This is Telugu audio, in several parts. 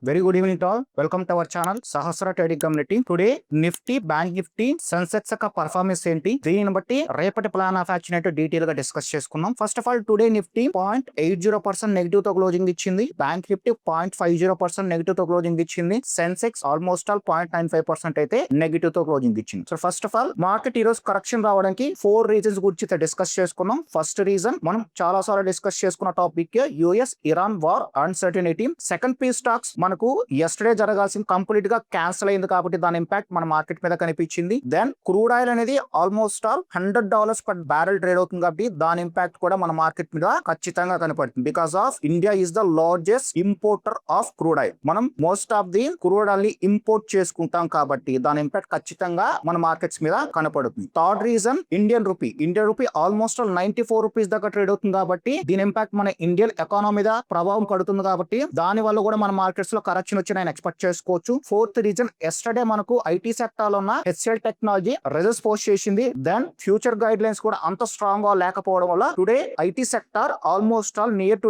Very good evening to all. Welcome to our channel Sahasra Trading Community. Today Nifty, Bank Nifty, Sensex యొక్క పర్ఫార్మెన్స్ ఏంటి, దీనిని బట్టి రేపటి ప్లాన్ ఆఫ్ యాక్షన్ ఏంటో డీటెయిల్ గా డిస్కస్ చేసుకుందాం. First of all today Nifty 0.80% negative తో క్లోజింగ్ ఇచ్చింది. బ్యాంక్ నిఫ్టీ 0.50% నెగిటివ్ తో క్లోజింగ్ ఇచ్చింది. సెన్సెక్స్ ఆల్మోస్ట్ ఆల్ 0.95% అయితే నెగిటివ్ తో క్లోజింగ్ ఇచ్చింది. So first of all market ఈ రోజు కరెక్షన్ రావడానికి 4 రీజన్స్ గురించి డిస్కస్ చేసుకుందాం. ఫస్ట్ రీజన్ మనం చాలా సార్లు డిస్కస్ చేసుకున్న topic US Iran war uncertainty. Second P stocks మనకు ఎస్టర్డే జరగాల్సింది కంప్లీట్ గా క్యాన్సిల్ అయింది కాబట్టి దాని ఇంపాక్ట్ మన మార్కెట్ మీద కనిపించింది. దెన్ క్రూడ్ ఆయిల్ అనేది almost all $100 per barrel trade అవుతుంది కాబట్టి దాని ఇంపాక్ట్ కూడా మన మార్కెట్ మీద ఖచ్చితంగా కనపడుతుంది. Because of India is the largest importer of crude oil. మనం most of the crude oil ని ఇంపోర్ట్ చేసుకుంటాం కాబట్టి దాని ఇంపాక్ట్ ఖచ్చితంగా మన మార్కెట్స్ మీద కనపడుతుంది. Third reason Indian rupee almost all 94 rupees దాకా ట్రేడ్ అవుతుంది కాబట్టి దీని ఇంపాక్ట్ మన ఇండియన్ ఎకానమీ మీద ప్రభావం పడుతుంది కాబట్టి దాని వల్ల కూడా మన మార్కెట్స్ లో కరెక్షన్ వచ్చి నేను ఎక్స్పెక్ట్ చేసుకోవచ్చు. ఫోర్త్ రీజన్ ఎస్టర్డే మనకు ఐటీ సెక్టర్ లో ఉన్న హెచ్సిఎల్ టెక్నాలజీ రిజల్ట్స్ పోస్ట్ చేసింది. దెన్ ఫ్యూచర్ గైడ్ లైన్స్ కూడా అంత స్ట్రాంగ్ గా లేకపోవడం వల్ల today IT sector almost all near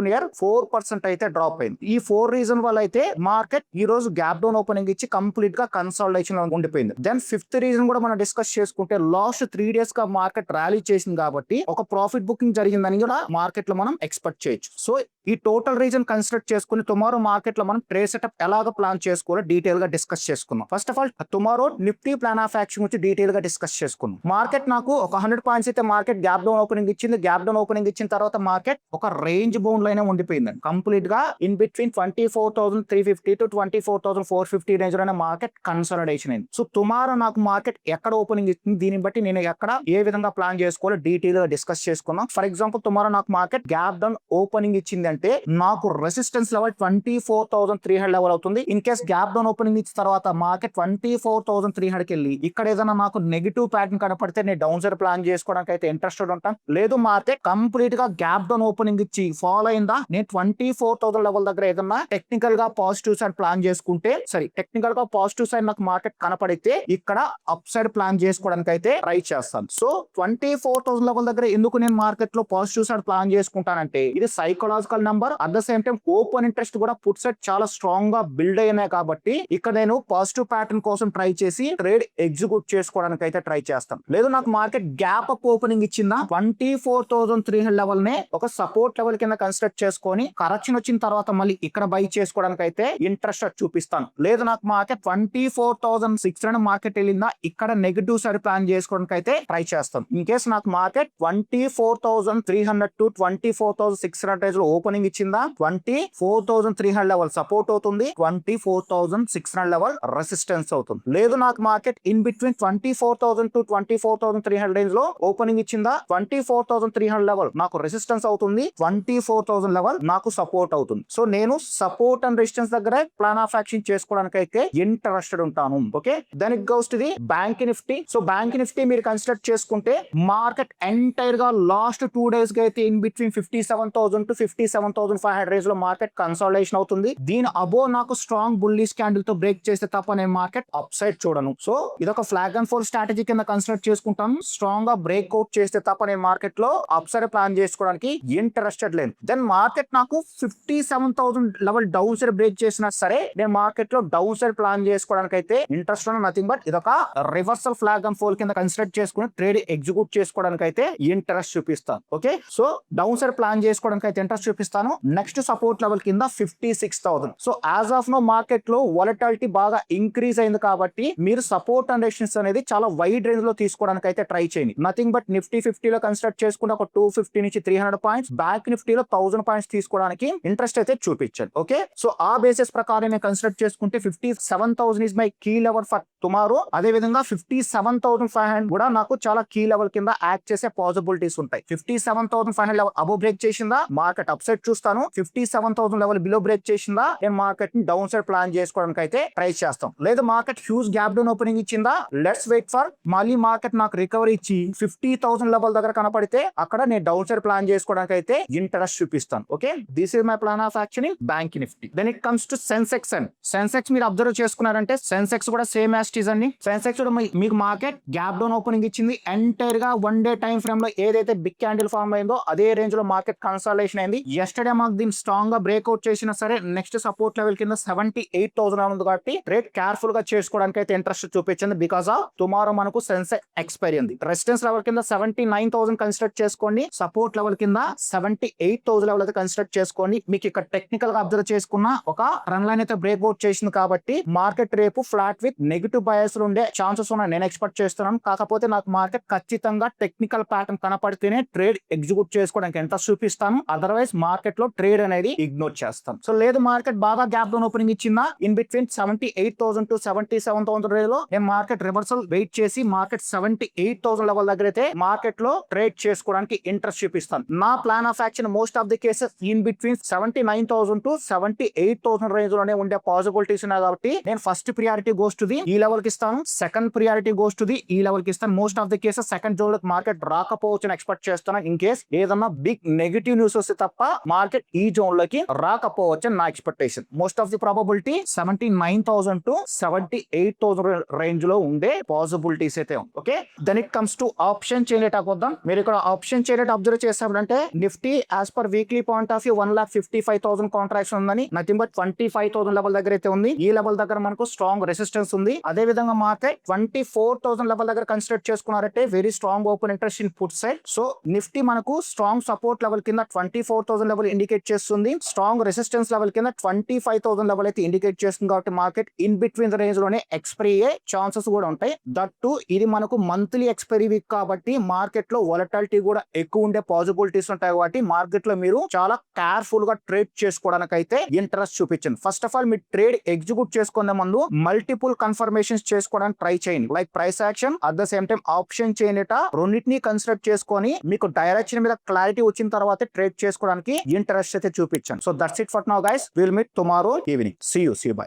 4% అయితే డ్రాప్ అయింది. ఈ 4 రీజన్ వల్ల అయితే మార్కెట్ ఈ రోజు గ్యాప్ డౌన్ ఓపెనింగ్ ఇచ్చి కంప్లీట్ గా కన్సాలిడేషన్ ఉండిపోయింది. దెన్ ఫిఫ్త్ రీజన్ కూడా మనం డిస్కస్ చేసుకుంటే లాస్ట్ 3 డేస్ గా మార్కెట్ ర్యాలీ చేసింది కాబట్టి ఒక ప్రాఫిట్ బుకింగ్ జరిగిందని కూడా మార్కెట్ లో మనం ఎక్స్పెక్ట్ చేయొచ్చు. సో ఈ టోటల్ రీజన్ కన్సిడర్ చేసుకుని టుమారో మార్కెట్ లో మనం ట్రేడ్ సెటప్ ఎలాగ ప్లాన్ చేసుకోవాలో డీటెయిల్ గా డిస్కస్ చేసుకుందాం. First of all tomorrow Nifty plan of action గురించి డీటెయిల్ గా డిస్కస్ చేసుకుందాం. మార్కెట్ నాకు ఒక 100 పాయింట్స్ అయితే మార్కెట్ గ్యాప్ డౌన్ ఓపెనింగ్ ఇచ్చింది. గ్యాప్ డౌన్ ఓపెనింగ్ ఇచ్చిన తర్వాత మార్కెట్ ఒక రేంజ్ బౌండ్ లైన్ ఉండిపోయింది. కంప్లీట్ గా ఇన్ బిట్వీన్ 24,350 to 24,450 రేంజ్ లోనే మార్కెట్ కన్సాలిడేషన్ అయింది. సో టుమారో నాకు మార్కెట్ ఎక్కడ ఓపెనింగ్ ఇస్తుంది దీన్ని బట్టి నేను ఎక్కడ ఏ విధంగా ప్లాన్ చేసుకోవాలో డీటెయిల్ గా డిస్కస్ చేసుకుందాం. ఫర్ ఎగ్జాంపుల్ టుమారో నాకు మార్కెట్ గ్యాప్ డౌన్ ఓపెనింగ్ ఇచ్చింది అంటే నాకు రెసిస్టెన్స్ లెవెల్ 24,300 లెవెల్ అవుతుంది. In case gap down opening ఇచ్చిన తర్వాత మార్కెట్ 24,300 కి వెళ్ళి ఇక్కడ ఏదైనా నాకు నెగిటివ్ ప్యాటర్న్ కనపడితే నేను డౌన్ సైడ్ ప్లాన్ చేసుకోవడానికి అయితే ఇంట్రెస్టెడ్ ఉంటాను. లేదు మార్కెట్ కంప్లీట్ గా గ్యాప్ డౌన్ ఓపెనింగ్ ఇచ్చి ఫాలో అయిందా నేను 24,000 లెవెల్ దగ్గర ఏదన్నా టెక్నికల్ గా పాజిటివ్ సైడ్ ప్లాన్ చేసుకుంటే టెక్నికల్ గా పాజిటివ్ సైడ్ నాకు మార్కెట్ కనపడితే ఇక్కడ అప్ సైడ్ ప్లాన్ చేసుకోవడానికి అయితే ట్రై చేస్తాను. సో 24,000 లెవెల్ దగ్గర ఎందుకు నేను మార్కెట్ లో పాజిటివ్ సైడ్ ప్లాన్ చేసుకుంటానంటే ఇది psychological number. At the same time open interest కూడా పుట్ సైడ్ చాలా స్ట్రాంగ్ గా బిల్డ్ అయినాయి కాబట్టి ఇక్కడ నేను పాజిటివ్ ప్యాటర్న్ కోసం ట్రై చేసి ట్రేడ్ ఎగ్జిక్యూట్ చేసుకోవడానికి అయితే ట్రై చేస్తాను. లేదు నాకు మార్కెట్ గ్యాప్ అప్ ఓపెనింగ్ ఇచ్చిందా 24,300 లెవెల్ నే ఒక సపోర్ట్ లెవెల్ కింద కన్సిడర్ చేసుకొని కరెక్షన్ వచ్చిన తర్వాత మళ్ళీ ఇక్కడ బై చేసుకోవడానికి అయితే ఇంట్రెస్ట్ చూపిస్తాను. లేదు నాకు మార్కెట్ 24,600 మార్కెట్ వెళ్ళిందా ఇక్కడ నెగిటివ్ సైడ్ ప్లాన్ చేసుకోవడానికి అయితే ట్రై చేస్తాను. ఇన్ కేస్ నాకు మార్కెట్ 24,300 to 24,600 లో ఓపెనింగ్ ఇచ్చిందా 24,300 లెవెల్ సపోర్ట్ అవుతుంది, 24,600 లెవెల్ రెసిస్టెన్స్ అవుతుంది. లేదు నాకు market in between 24,000 to 24,300 range లో ఓపెనింగ్ ఇచ్చిందా 24,300 లెవెల్ నాకు రెసిస్టెన్స్ అవుతుంది, 24,000 లెవెల్ నాకు సపోర్ట్ అవుతుంది. సో నేను సపోర్ట్ అండ్ రెసిస్టెన్స్ దగ్గర ప్లాన్ ఆఫ్ యాక్షన్ చేసుకోవడానికి అయితే ఇంట్రెస్టెడ్ ఉంటాను. Okay then it goes to the bank Nifty. So bank Nifty మీరు కన్సిడర్ చేసుకుంటే మార్కెట్ ఎంటైర్ గా లాస్ట్ 2 డేస్ గా అయితే ఇన్ బిట్వీన్ 57,000 to 57,500 రేంజ్ లో మార్కెట్ కన్సాలిడేషన్ అవుతుంది. దీని అబో నాకు స్ట్రాంగ్ బుల్లిష్ క్యాండిల్ తో బ్రేక్ చేస్తే తప్ప నేను మార్కెట్ అప్ సైడ్ చూడను. సో ఇది ఒక ఫ్లాగ్ అండ్ ఫోల్ స్ట్రాటజీ కింద కన్సిడర్ చేసుకుంటాను. స్ట్రాంగ్ గా బ్రేక్అవుట్ చేస్తే తప్ప నేను మార్కెట్ లో అప్ సైడ్ ప్లాన్ చేసుకోవడానికి ఇంట్రెస్టెడ్ లేదు. దెన్ మార్కెట్ నాకు 57,000 లెవెల్ డౌన్ సైడ్ బ్రేక్ చేసినా సరే నేను మార్కెట్ లో డౌన్ సైడ్ ప్లాన్ చేసుకోవడానికి అయితే ఇంట్రెస్ట్ నథింగ్ బట్ ఇది ఒక రివర్సల్ ఫ్లాగ్ అండ్ ఫోల్ కింద కన్సిడర్ చేసుకుని ట్రేడ్ ఎగ్జిక్యూట్ చేసుకోవడానికి అయితే ఇంట్రెస్ట్ చూపిస్తాను. Okay so downside plan చేసుకోవడానికి అయితే ఇంట్రెస్ట్ చూపిస్తాను. నెక్స్ట్ సపోర్ట్ లెవెల్ కింద 56,000. So as of now market లో వాలటాలిటీ బాగా ఇంక్రీజ్ అయింది కాబట్టి మీరు సపోర్ట్ అండ్ రెసిస్టెన్స్ అనేది చాలా వైడ్ రేంజ్ లో తీసుకోవడానికి అయితే ట్రై చేయండి. నథింగ్ బట్ నిఫ్టీ 50 లో కన్సిడర్ చేసుకుంటే ఒక 250 నుంచి 300 పాయింట్స్, బ్యాంక్ నిఫ్టీలో 1000 పాయింట్స్ తీసుకోవడానికి ఇంట్రెస్ట్ అయితే చూపించండి. ఓకే సో ఆ బేసిస్ ప్రకారం నేను కన్సిడర్ చేసుకుంటే 57,000 is my key level for tomorrow. అదే విధంగా 57,500 కూడా నాకు చాలా కీ లెవెల్ కింద యాక్ట్ చేసే పాసిబిలిటీస్ ఉంటాయి. 57,500 లెవెల్ అబో బ్రేక్ చేసిందా మార్కెట్ అప్ సైడ్ చూస్తాను, 57,000 లెవెల్ బిలో బ్రేక్ చేసిందా నేను మార్కెట్ ని డౌన్ సైడ్ ప్లాన్ చేసుకోవడానికి అయితే ట్రై చేస్తాం. లేదు market huge gap down opening ఇచ్చిందా లెట్స్ వెయిట్ ఫర్ మళ్ళీ మార్కెట్ నాకు రికవరీ ఇచ్చి 50,000 లెవెల్ దగ్గర కనపడితే అక్కడ నేను డౌన్ సైడ్ ప్లాన్ చేసుకోవడానికి అయితే ఇంట్రెస్ట్ చూపిస్తాను. Okay this is my plan of action in bank Nifty. Then it comes to Sensex. మీరు అబ్జర్వ్ చేసుకున్నారంటే సెన్సెక్స్ కూడా సేమ్ యాజ్ ఇదండి సెన్సెక్స్ మీకు మార్కెట్ గ్యాప్ డౌన్ ఓపెనింగ్ ఇచ్చింది. ఎంటైర్ గా 1 డే టైం ఫ్రేమ్ లో ఏదైతే బిగ్ క్యాండిల్ ఫార్మ్ అయిందో అదే రేంజ్ లో మార్కెట్ కన్సాలిడేషన్ అయింది. ఎస్టర్డే మాకు దీన్ని స్ట్రాంగ్ గా బ్రేక్అవుట్ చేసినా సరే నెక్స్ట్ సపోర్ట్ లెవెల్ కింద 78,000 ఉంది కాబట్టి ట్రేడ్ కేర్ఫుల్ గా చేసుకోవడానికి అయితే ఇంట్రెస్ట్ చూపించింది. బికాస్ ఆఫ్ టుమారో మనకు సెన్సెక్స్ ఎక్స్పైరీ ఉంది. రెసిస్టెన్స్ లెవెల్ కింద 79,000 కన్సిడర్ చేసుకోండి, సపోర్ట్ లెవెల్ కింద 78,000 లెవెల్ అయితే కన్సిడర్ చేసుకోండి. మీకు ఇక్కడ టెక్నికల్ గా అబ్జర్వ్ చేసుకున్న ఒక రన్ లైన్ అయితే బ్రేక్అవుట్ చేసింది కాబట్టి మార్కెట్ రేపు ఫ్లాట్ విత్ నెగిటివ్ బయాస్ ఉండే ఛాన్సెస్ ఉన్నాయి నేను ఎక్స్పెక్ట్ చేస్తున్నాను. కాకపోతే నాకు మార్కెట్ ఖచ్చితంగా టెక్నికల్ ప్యాటర్న్ కనపడితేనే ట్రేడ్ ఎగ్జిక్యూట్ చేసుకోవడానికి ఎంత చూపిస్తాను, అదర్వైజ్ మార్కెట్ లో ట్రేడ్ అనేది ఇగ్నోర్ చేస్తాం. సో లేదు మార్కెట్ బాగా గ్యాప్ డౌన్ ఓపెనింగ్ ఇచ్చిందా ఇన్ బిట్వీన్ 78,000 టు 77,000 రేంజ్ లో నేను మార్కెట్ రివర్సల్ వెయిట్ చేసి మార్కెట్ 78,000 లెవెల్ దగ్గర అయితే మార్కెట్ లో ట్రేడ్ చేసుకోవడానికి ఇంట్రెస్ట్ చూపిస్తాను. నా plan of action most of the cases in between 79,000 to 78,000 range లోనే ఉండే పాసిబిలిటీస్ ఉన్నాయి కాబట్టి నేను first priority goes to the ఈ లెవెల్ కి ఇస్తాను, second priority goes to the ఈ లెవెల్ కి ఇస్తాను. Most of the cases second zone లో మార్కెట్ రాకపోవచ్చు ఎక్స్పెక్ట్ చేస్తాను. ఇన్ కేస్ ఏదన్నా బిగ్ నెగిటివ్ న్యూస్ వస్తే తప్ప మార్కెట్ ఈ జోన్ లోకి రాకపోవచ్చు నా expectation. Most of the probability 79,000 to 78,000 range లో ఉండే పాసిబిలిటీస్ అయితే ఉంది. Okay, then it comes to option chain rate వద్దాం. మీరు ఇక్కడ ఆప్షన్ చైన్ రేట్ అబ్జర్వ్ చేస్తారంటే Nifty as per weekly point of view 1,55,000 contracts ఉందని, నథింగ్ బట్ 25,000 లెవెల్ దగ్గర అయితే ఉంది. ఈ లెవెల్ దగ్గర మనకు స్ట్రాంగ్ రెసిస్టెన్స్ ఉంది. అదే విధంగా మార్కెట్ 24,000 లెవెల్ దగ్గర కన్సిడర్ చేసుకున్నారంటే very strong open interest in put side. So Nifty మనకు స్ట్రాంగ్ సపోర్ట్ లెవెల్ కింద 24,000 లెవెల్ ఇండికేట్ చేస్తుంది, స్ట్రాంగ్ రెసిస్టెన్స్ లెవెల్ కింద 25,000 లెవెల్ అయితే ఇండికేట్ చేస్తుంది. కాబట్టి market in between the range లోనే ఎక్స్పైరీ అయ్యే ఛాన్సెస్ కూడా ఉంటాయి. దట్ టు ఇది మనకు మంత్లీ ఎక్స్పైరీ వీక్ కాబట్టి మార్కెట్ లో వొలటాలిటీ కూడా ఎక్కువ ఉండే పాసిబిలిటీస్ ఉంటాయి. కాబట్టి మార్కెట్ లో మీరు చాలా కేర్ఫుల్ గా ట్రేడ్ చేసుకోవడానికి అయితే ఇంట్రెస్ట్ చూపించండి. First of all me trade execute చేసుకునే ముందు మల్టిపుల్ కన్ఫర్మేషన్స్ చేసుకోవడానికి ట్రై చేయండి. Like price action at the same time option chain rate రెండింటిని కన్సిడర్ చేసుకొని మీకు డైరెక్షన్ మీద క్లారిటీ వచ్చిన తర్వాత ట్రేడ్ చేసుకోవడానికి ఇంట్రెస్ట్ అయితే చూపించండి. So that's it for now guys, will meet tomorrow evening. See you by.